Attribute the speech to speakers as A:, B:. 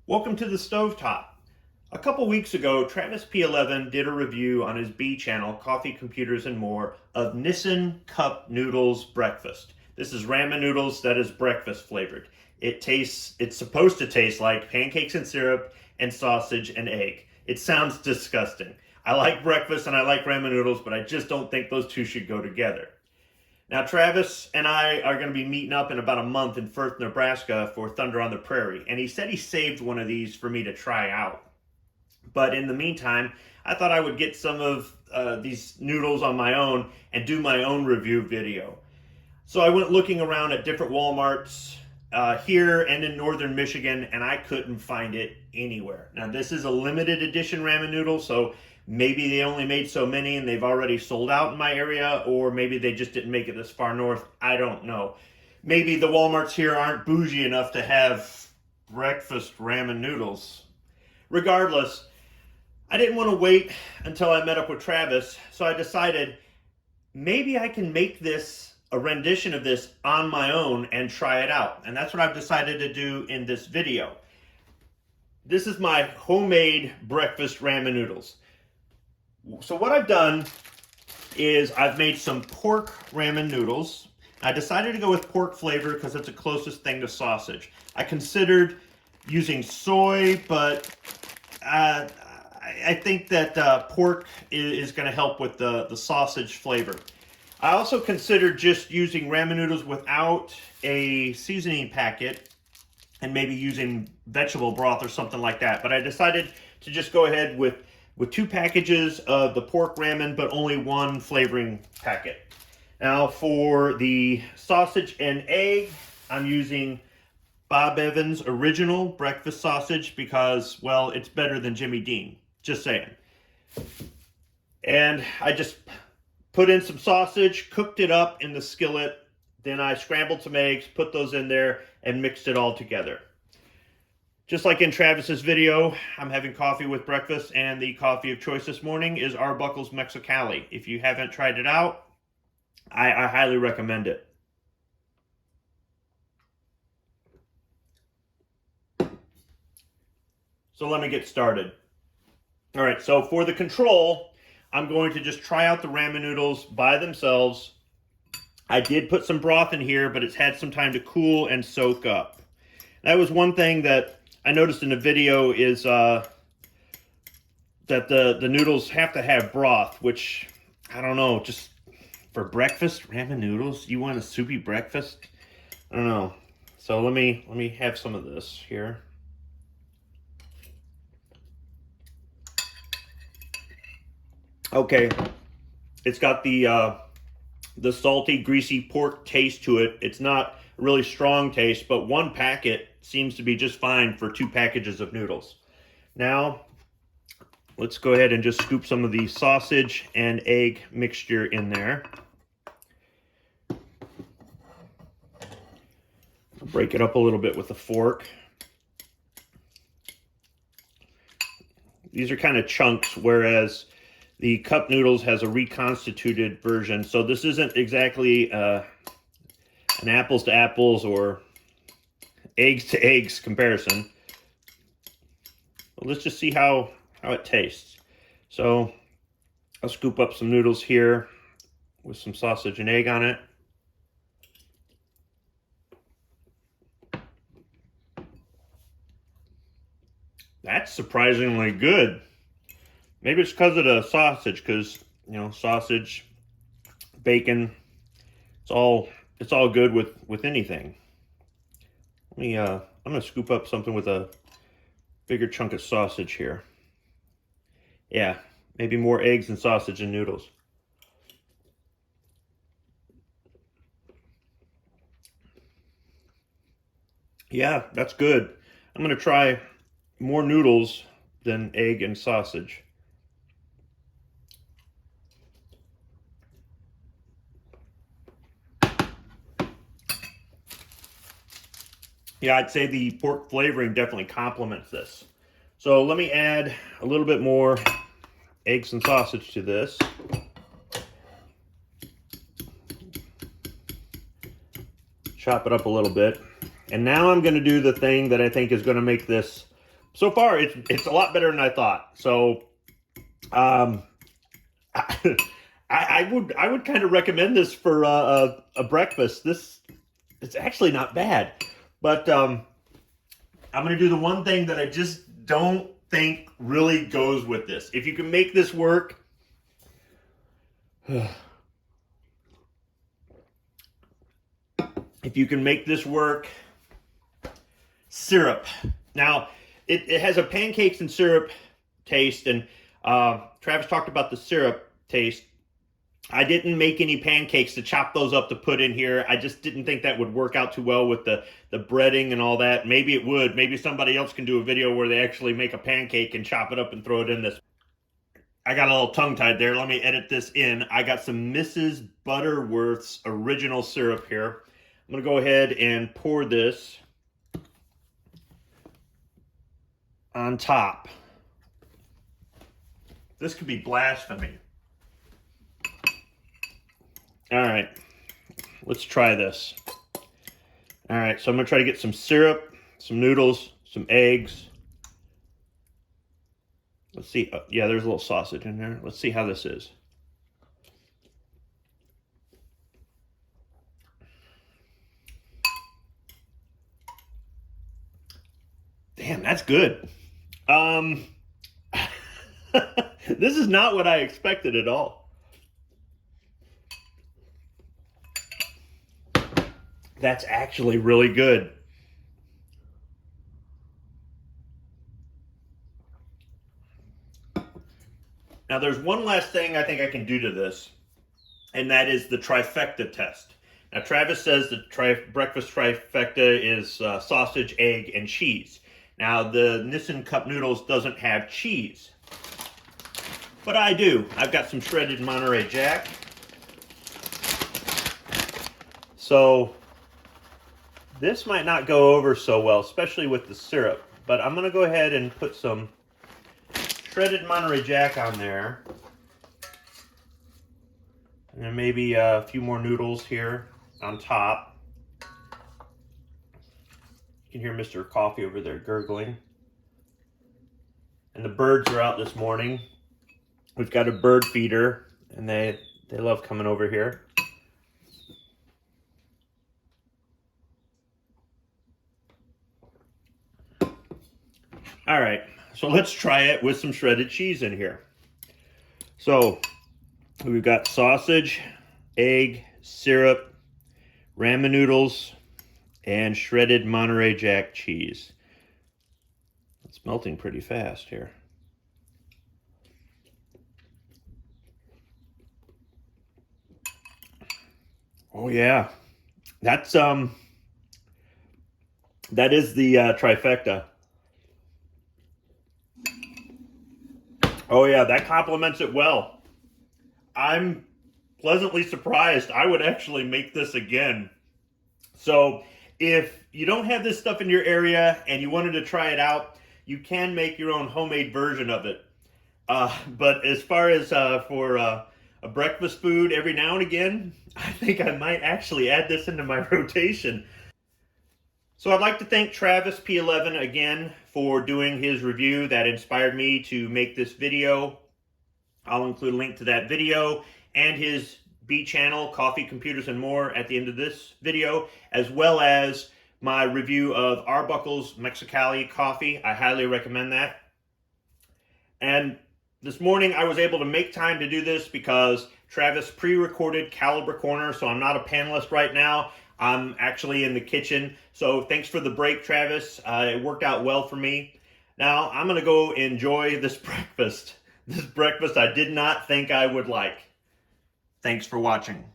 A: Welcome to the Stovetop. A couple weeks ago, Travis P11 did a review on his B channel, Coffee, Computers, and More, of Nissin Cup Noodles Breakfast. This is ramen noodles that is breakfast flavored. It's supposed to taste like pancakes and syrup and sausage and egg. It sounds disgusting. I like breakfast and I like ramen noodles, but I just don't think those two should go together. Now, Travis and I are going to be meeting up in about a month in Firth, Nebraska for Thunder on the Prairie, and he said he saved one of these for me to try out. But in the meantime, I thought I would get some of these noodles on my own and do my own review video. So I went looking around at different Walmarts here and in northern Michigan, and I couldn't find it anywhere. Now, this is a limited edition ramen noodle, so maybe they only made so many and they've already sold out in my area, or maybe they just didn't make it this far north. I don't know. Maybe the Walmarts here aren't bougie enough to have breakfast ramen noodles. Regardless, I didn't want to wait until I met up with Travis, so I decided maybe I can make this, a rendition of this, on my own and try it out. And that's what I've decided to do in this video. This is my homemade breakfast ramen noodles. So what I've done is I've made some pork ramen noodles. I decided to go with pork flavor because it's the closest thing to sausage. I considered using soy, but I think that pork is going to help with the sausage flavor. I also considered just using ramen noodles without a seasoning packet and maybe using vegetable broth or something like that. But I decided to just go ahead with 2 packages of the pork ramen, but only 1 flavoring packet. Now for the sausage and egg, I'm using Bob Evans original breakfast sausage because, well, it's better than Jimmy Dean. Just saying. And I just put in some sausage, cooked it up in the skillet, then I scrambled some eggs, put those in there, and mixed it all together. Just like in Travis's video, I'm having coffee with breakfast, and the coffee of choice this morning is Arbuckle's Mexicali. If you haven't tried it out, I highly recommend it. So let me get started. All right, so for the control, I'm going to just try out the ramen noodles by themselves. I did put some broth in here, but it's had some time to cool and soak up. That was one thing that I noticed in the video is that the noodles have to have broth, which, I don't know, just for breakfast, ramen noodles? You want a soupy breakfast? I don't know. So let me have some of this here. Okay, it's got the salty, greasy pork taste to it. It's not a really strong taste, but 1 packet seems to be just fine for 2 packages of noodles. Now, let's go ahead and just scoop some of the sausage and egg mixture in there. I'll break it up a little bit with a fork. These are kind of chunks, whereas the cup noodles has a reconstituted version. So this isn't exactly an apples to apples or eggs to eggs comparison. But let's just see how it tastes. So I'll scoop up some noodles here with some sausage and egg on it. That's surprisingly good. Maybe it's because of the sausage, because, you know, sausage, bacon, it's all good with anything. Let me I'm gonna scoop up something with a bigger chunk of sausage here. Yeah, maybe more eggs and sausage and noodles. Yeah, that's good. I'm gonna try more noodles than egg and sausage. Yeah, I'd say the pork flavoring definitely complements this. So let me add a little bit more eggs and sausage to this. Chop it up a little bit. And now I'm going to do the thing that I think is going to make this so far it's a lot better than I thought. So I would kind of recommend this for a breakfast. It's actually not bad, but I'm going to do the one thing that I just don't think really goes with this. If you can make this work, syrup. Now, it has a pancakes and syrup taste, and Travis talked about the syrup taste. I didn't make any pancakes to chop those up to put in here. I just didn't think that would work out too well with the breading and all that. Maybe it would. Maybe somebody else can do a video where they actually make a pancake and chop it up and throw it in this. I got a little tongue-tied there. Let me edit this in. I got some Mrs. Butterworth's original syrup here. I'm going to go ahead and pour this on top. This could be blasphemy. All right, let's try this. All right, so I'm gonna try to get some syrup, some noodles, some eggs. Let's see. Yeah, there's a little sausage in there. Let's see how this is. Damn, that's good. This is not what I expected at all. That's actually really good. Now, there's one last thing I think I can do to this, and that is the trifecta test. Now, Travis says the breakfast trifecta is sausage, egg, and cheese. Now, the Nissin Cup Noodles doesn't have cheese, but I do. I've got some shredded Monterey Jack. So this might not go over so well, especially with the syrup, but I'm going to go ahead and put some shredded Monterey Jack on there. And then maybe a few more noodles here on top. You can hear Mr. Coffee over there gurgling. And the birds are out this morning. We've got a bird feeder, and they love coming over here. All right, so let's try it with some shredded cheese in here. So we've got sausage, egg, syrup, ramen noodles, and shredded Monterey Jack cheese. It's melting pretty fast here. Oh yeah, that is the trifecta. Oh yeah, that complements it well. I'm pleasantly surprised. I would actually make this again. So if you don't have this stuff in your area and you wanted to try it out, you can make your own homemade version of it. But as far as for a breakfast food every now and again, I think I might actually add this into my rotation. So I'd like to thank Travis P11 again for doing his review that inspired me to make this video. I'll include a link to that video and his B channel, Coffee, Computers, and More, at the end of this video, as well as my review of Arbuckle's Mexicali coffee. I highly recommend that. And this morning I was able to make time to do this because Travis pre-recorded Caliber Corner, so I'm not a panelist right now. I'm actually in the kitchen. So thanks for the break, Travis. It worked out well for me. Now I'm going to go enjoy this breakfast. This breakfast I did not think I would like. Thanks for watching.